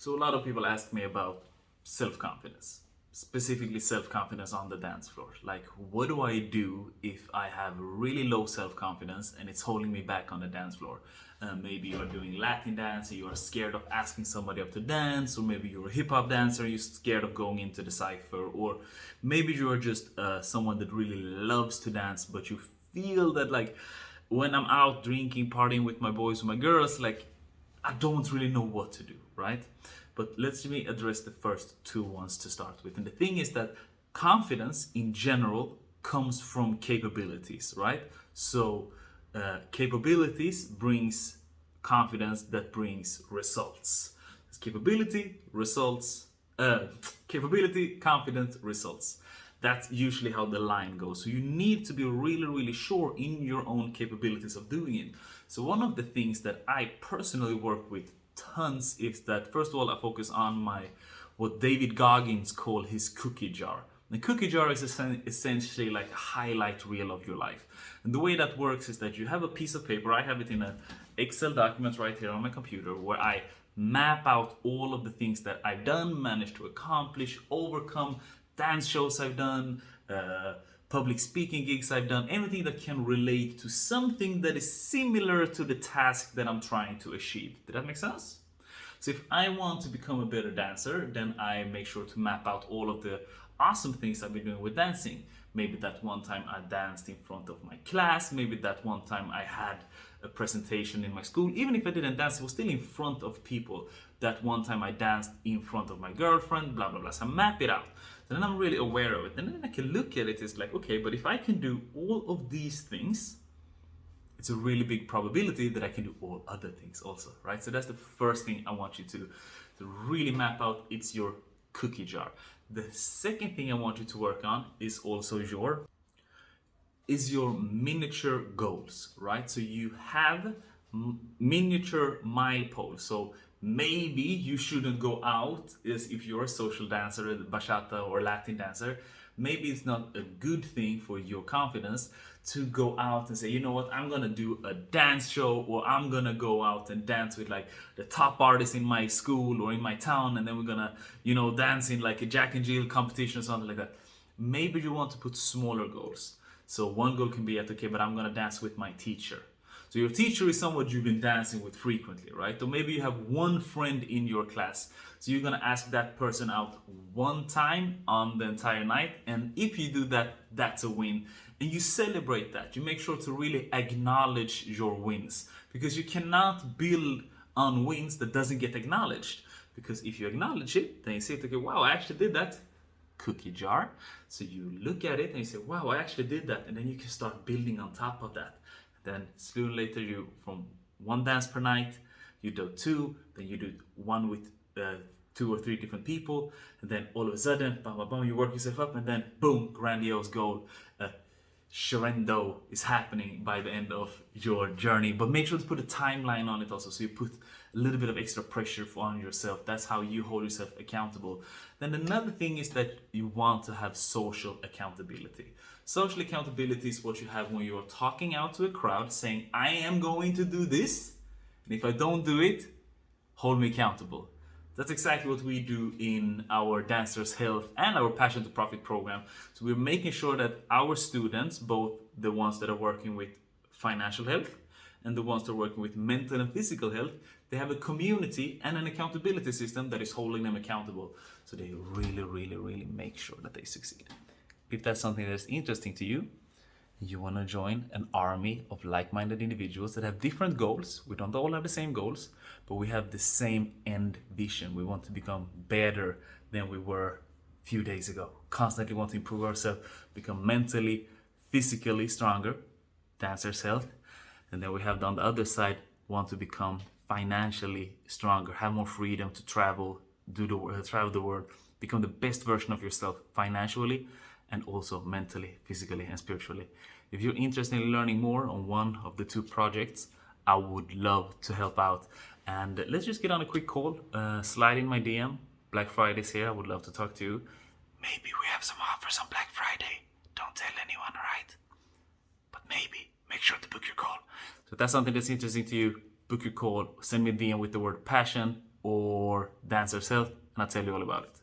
So a lot of people ask me about self-confidence, specifically self-confidence on the dance floor. Like, what do I do if I have really low self-confidence and it's holding me back on the dance floor? Maybe you're doing Latin dance and you're scared of asking somebody up to dance, or maybe you're a hip-hop dancer and you're scared of going into the cypher, or maybe you're just someone that really loves to dance, but you feel that, like, when I'm out drinking, partying with my boys or my girls, like, I don't really know what to do, right? But let me address the first two ones to start with. And the thing is that confidence in general comes from capabilities, right? So capabilities brings confidence that brings results. It's capability, results, capability, confidence, results. That's usually how the line goes. So you need to be really, really sure in your own capabilities of doing it. So one of the things that I personally work with tons is that, first of all, I focus on what David Goggins called his cookie jar. The cookie jar is essentially like a highlight reel of your life. And the way that works is that you have a piece of paper. I have it in an Excel document right here on my computer, where I map out all of the things that I've done, managed to accomplish, overcome, dance shows I've done, public speaking gigs I've done, anything that can relate to something that is similar to the task that I'm trying to achieve. Did that make sense? So if I want to become a better dancer, then I make sure to map out all of the awesome things I've been doing with dancing. Maybe that one time I danced in front of my class, maybe that one time I had a presentation in my school. Even if I didn't dance, it was still in front of people. That one time I danced in front of my girlfriend, blah, blah, blah. So I map it out. Then I'm really aware of it. And then I can look at it, it's like, okay, but if I can do all of these things, it's a really big probability that I can do all other things also, right? So that's the first thing I want you to really map out. It's your cookie jar. The second thing I want you to work on is also your miniature goals, right? So you have miniature mileposts. So maybe you shouldn't go out, as if you're a social dancer, a bachata or Latin dancer. Maybe it's not a good thing for your confidence to go out and say, you know what, I'm gonna do a dance show, or I'm gonna go out and dance with like the top artists in my school or in my town, and then we're gonna, dance in like a Jack and Jill competition or something like that. Maybe you want to put smaller goals. So one goal can be at, okay, but I'm gonna dance with my teacher. So your teacher is someone you've been dancing with frequently, right? Or maybe you have one friend in your class. So you're gonna ask that person out one time on the entire night. And if you do that, that's a win. And you celebrate that. You make sure to really acknowledge your wins, because you cannot build on wins that doesn't get acknowledged. Because if you acknowledge it, then you say, okay, wow, I actually did that. Cookie jar. So you look at it and you say, wow, I actually did that. And then you can start building on top of that. Then soon later, you, from one dance per night, you do two, then you do one with 2 or 3 different people, and then all of a sudden, bam, bam, bam, you work yourself up, and then boom, grandiose goal. Sharendo is happening by the end of your journey. But make sure to put a timeline on it also, so you put a little bit of extra pressure on yourself. That's how you hold yourself accountable. Then another thing is that you want to have social accountability. Social accountability is what you have when you're talking out to a crowd saying, I am going to do this, and if I don't do it, hold me accountable. That's exactly what we do in our Dancers Health and our Passion to Profit program. So we're making sure that our students, both the ones that are working with financial health and the ones that are working with mental and physical health, they have a community and an accountability system that is holding them accountable. So they really, really, really make sure that they succeed. If that's something that's interesting to you, you want to join an army of like-minded individuals that have different goals. We don't all have the same goals, but we have the same end vision. We want to become better than we were a few days ago. Constantly want to improve ourselves, become mentally, physically stronger, Dancers Health. And then we have on the other side, want to become financially stronger, have more freedom to travel, travel the world, become the best version of yourself financially, and also mentally, physically, and spiritually. If you're interested in learning more on one of the 2 projects, I would love to help out. And let's just get on a quick call, slide in my DM. Black Friday's here, I would love to talk to you. Maybe we have some offers on Black Friday. Don't tell anyone, all right? But maybe, make sure to book your call. So if that's something that's interesting to you, book your call, send me a DM with the word passion or dance yourself, and I'll tell you all about it.